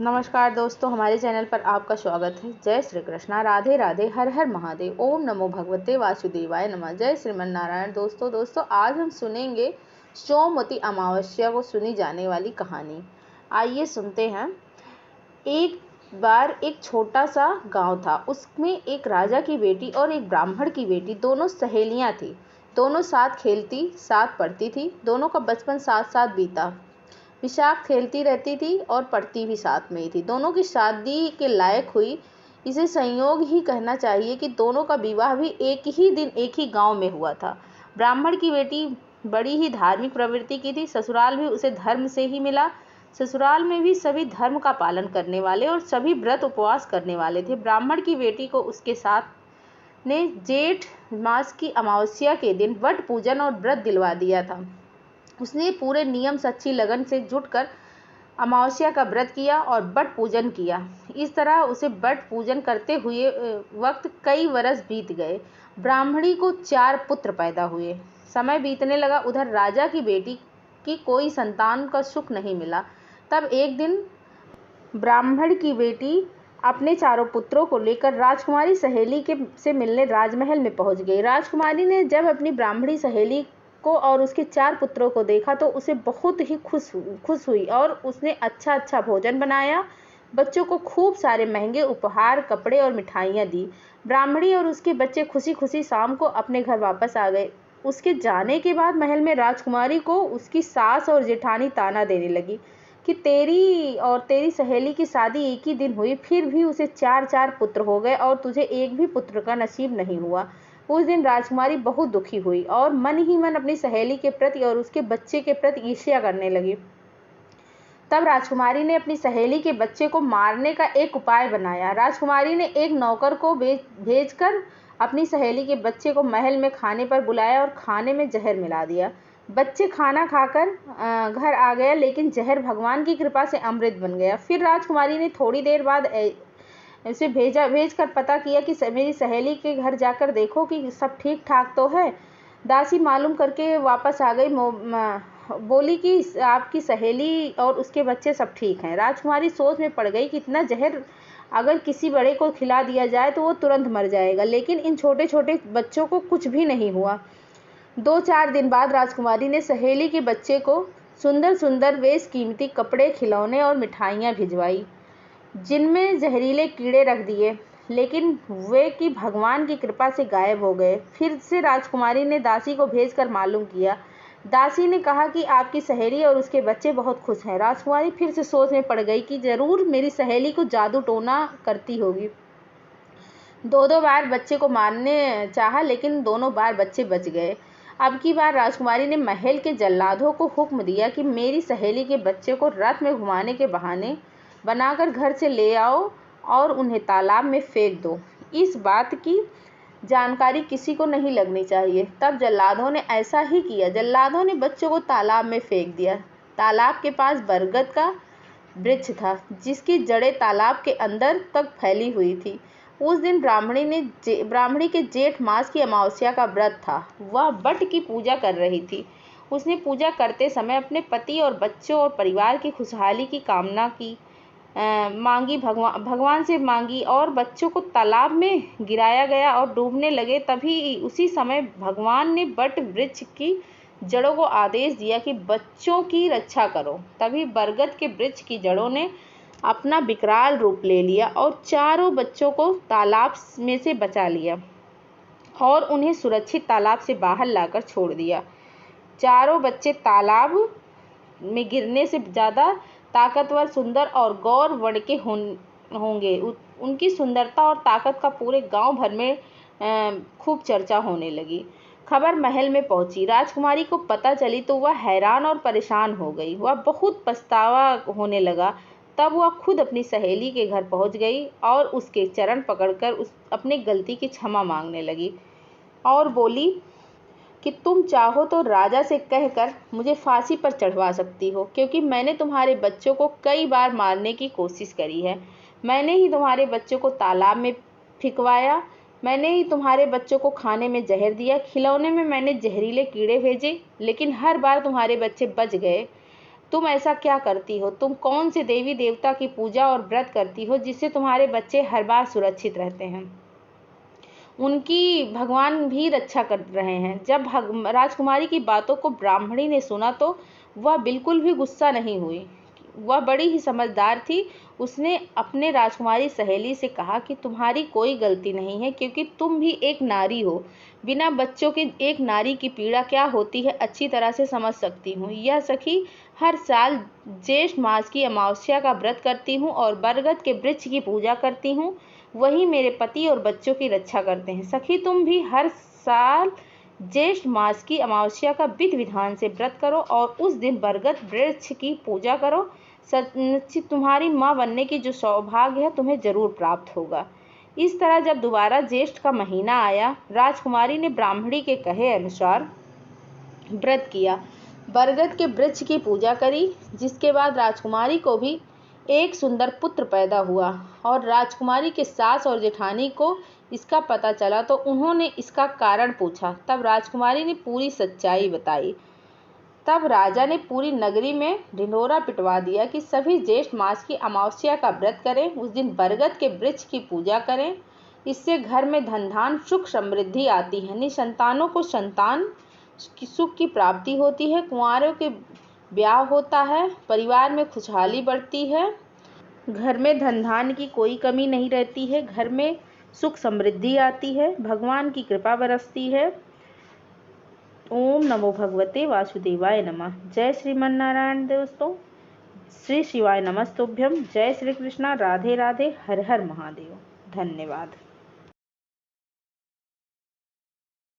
नमस्कार दोस्तों, हमारे चैनल पर आपका स्वागत है। जय श्री कृष्णा, राधे राधे, हर हर महादेव, ओम नमो भगवते वासुदेवाय नमः। जय श्रीमन नारायण। दोस्तों आज हम सुनेंगे सोमवती अमावस्या को सुनी जाने वाली कहानी। आइए सुनते हैं। एक बार एक छोटा सा गांव था। उसमें एक राजा की बेटी और एक ब्राह्मण की बेटी, दोनों सहेलियां थी। दोनों साथ खेलती, साथ पढ़ती थी। दोनों का बचपन साथ साथ बीता। विशाख खेलती रहती थी और पढ़ती भी साथ में ही थी। दोनों की शादी के लायक हुई। इसे संयोग ही कहना चाहिए कि दोनों का विवाह भी एक ही दिन एक ही गांव में हुआ था। ब्राह्मण की बेटी बड़ी ही धार्मिक प्रवृत्ति की थी। ससुराल भी उसे धर्म से ही मिला। ससुराल में भी सभी धर्म का पालन करने वाले और सभी व्रत उपवास करने वाले थे। ब्राह्मण की बेटी को उसके साथ ने जेठ मास की अमावस्या के दिन वट पूजन और व्रत दिलवा दिया था। उसने पूरे नियम सच्ची लगन से जुटकर अमावस्या का व्रत किया और वट पूजन किया। इस तरह उसे वट पूजन करते हुए वक्त कई वर्ष बीत गए। ब्राह्मणी को 4 पुत्र पैदा हुए। समय बीतने लगा। उधर राजा की बेटी की कोई संतान का सुख नहीं मिला। तब एक दिन ब्राह्मण की बेटी अपने चारों पुत्रों को लेकर राजकुमारी सहेली से मिलने राजमहल में पहुंच गई। राजकुमारी ने जब अपनी ब्राह्मणी सहेली को और उसके 4 पुत्रों को देखा तो उसे बहुत ही खुश हुई और उसने अच्छा भोजन बनाया। बच्चों को खूब सारे महंगे उपहार, कपड़े और मिठाइयाँ दी। ब्राह्मणी और उसके बच्चे खुशी खुशी शाम को अपने घर वापस आ गए। उसके जाने के बाद महल में राजकुमारी को उसकी सास और जेठानी ताना देने लगी कि तेरी और तेरी सहेली की शादी एक ही दिन हुई, फिर भी उसे 4 पुत्र हो गए और तुझे एक भी पुत्र का नसीब नहीं हुआ। उस दिन राजकुमारी बहुत दुखी हुई और मन ही मन अपनी सहेली के प्रति और उसके बच्चे के प्रति ईर्ष्या करने लगी। तब राजकुमारी ने अपनी सहेली के बच्चे को मारने का एक उपाय बनाया। राजकुमारी ने एक नौकर को भेजकर अपनी सहेली के बच्चे को महल में खाने पर बुलाया और खाने में जहर मिला दिया। बच्चे खाना खाकर घर आ गया, लेकिन जहर भगवान की कृपा से अमृत बन गया। फिर राजकुमारी ने थोड़ी देर बाद उसे भेजकर पता किया कि मेरी सहेली के घर जाकर देखो कि सब ठीक ठाक तो है। दासी मालूम करके वापस आ गई। बोली कि आपकी सहेली और उसके बच्चे सब ठीक हैं। राजकुमारी सोच में पड़ गई कि इतना जहर अगर किसी बड़े को खिला दिया जाए तो वो तुरंत मर जाएगा, लेकिन इन छोटे छोटे बच्चों को कुछ भी नहीं हुआ। 2-4 दिन बाद राजकुमारी ने सहेली के बच्चे को सुंदर सुंदर बेशकीमती कपड़े, खिलौने और मिठाइयाँ भिजवाई, जिनमें जहरीले कीड़े रख दिए, लेकिन वे कि भगवान की कृपा से गायब हो गए। फिर से राजकुमारी ने दासी को भेजकर मालूम किया। दासी ने कहा कि आपकी सहेली और उसके बच्चे बहुत खुश हैं। राजकुमारी फिर से सोच में पड़ गई कि जरूर मेरी सहेली को जादू टोना करती होगी। 2 बार बच्चे को मारने चाहा, लेकिन दोनों बार बच्चे बच गए। अब की बार राजकुमारी ने महल के जल्लादों को हुक्म दिया कि मेरी सहेली के बच्चे को रथ में घुमाने के बहाने बनाकर घर से ले आओ और उन्हें तालाब में फेंक दो। इस बात की जानकारी किसी को नहीं लगनी चाहिए। तब जल्लादों ने ऐसा ही किया। जल्लादों ने बच्चों को तालाब में फेंक दिया। तालाब के पास बरगद का वृक्ष था, जिसकी जड़ें तालाब के अंदर तक फैली हुई थी। उस दिन ब्राह्मणी के जेठ मास की अमावस्या का व्रत था। वह वट की पूजा कर रही थी। उसने पूजा करते समय अपने पति और बच्चों और परिवार की खुशहाली की कामना की, मांगी, भगवान से मांगी और बच्चों को तालाब में गिराया गया और डूबने लगे। तभी उसी समय भगवान ने वट वृक्ष की जड़ों को आदेश दिया कि बच्चों की रक्षा करो। तभी बरगद के वृक्ष की जड़ों ने अपना विकराल रूप ले लिया और चारों बच्चों को तालाब में से बचा लिया और उन्हें सुरक्षित तालाब से बाहर लाकर छोड़ दिया। चारों बच्चे तालाब में गिरने से ज़्यादा ताकतवर, सुंदर और गौर वर्ण के होंगे। उनकी सुंदरता और ताकत का पूरे गांव भर में खूब चर्चा होने लगी। खबर महल में पहुंची। राजकुमारी को पता चली तो वह हैरान और परेशान हो गई। वह बहुत पछतावा होने लगा। तब वह खुद अपनी सहेली के घर पहुंच गई और उसके चरण पकड़कर अपनी गलती की क्षमा मांगने लगी और बोली कि तुम चाहो तो राजा से कहकर मुझे फांसी पर चढ़वा सकती हो, क्योंकि मैंने तुम्हारे बच्चों को कई बार मारने की कोशिश करी है। मैंने ही तुम्हारे बच्चों को तालाब में फिकवाया। मैंने ही तुम्हारे बच्चों को खाने में जहर दिया। खिलौने में मैंने जहरीले कीड़े भेजे, लेकिन हर बार तुम्हारे बच्चे बच गए। तुम ऐसा क्या करती हो? तुम कौन से देवी देवता की पूजा और व्रत करती हो जिससे तुम्हारे बच्चे हर बार सुरक्षित रहते हैं? उनकी भगवान भी रक्षा कर रहे हैं। जब राजकुमारी की बातों को ब्राह्मणी ने सुना तो वह बिल्कुल भी गुस्सा नहीं हुई। वह बड़ी ही समझदार थी। उसने अपने राजकुमारी सहेली से कहा कि तुम्हारी कोई गलती नहीं है, क्योंकि तुम भी एक नारी हो। बिना बच्चों के एक नारी की पीड़ा क्या होती है अच्छी तरह से समझ सकती हूँ। यह सखी हर साल ज्येष्ठ मास की अमावस्या का व्रत करती हूँ और बरगद के वृक्ष की पूजा करती हूँ। वही मेरे पति और बच्चों की रक्षा करते हैं। सखी, तुम भी हर साल ज्येष्ठ मास की अमावस्या का विधि विधान से व्रत करो और उस दिन बरगद वृक्ष की पूजा करो। सचमुच तुम्हारी माँ बनने की जो सौभाग्य है तुम्हें जरूर प्राप्त होगा। इस तरह जब दोबारा ज्येष्ठ का महीना आया, राजकुमारी ने ब्राह्मणी के कहे अनुसार व्रत किया, बरगद के वृक्ष की पूजा करी, जिसके बाद राजकुमारी को भी एक सुंदर पुत्र पैदा हुआ। और राजकुमारी के सास और जेठानी को इसका पता चला तो उन्होंने इसका कारण पूछा। तब राजकुमारी ने पूरी सच्चाई बताई। तब राजा ने पूरी नगरी में ढिंढोरा पिटवा दिया कि सभी ज्येष्ठ मास की अमावस्या का व्रत करें, उस दिन बरगद के वृक्ष की पूजा करें। इससे घर में धन धान सुख समृद्धि आती है, निसंतानों को संतान सुख की प्राप्ति होती है, कुंवारों के ब्याह होता है, परिवार में खुशहाली बढ़ती है, घर में धन धान की कोई कमी नहीं रहती है, घर में सुख समृद्धि आती है, भगवान की कृपा बरसती है। ओम नमो भगवते वासुदेवाय नमः। जय श्रीमन नारायण। दोस्तों, श्री शिवाय नमस्तुभ्यम। जय श्री कृष्णा। राधे राधे। हर हर महादेव। धन्यवाद।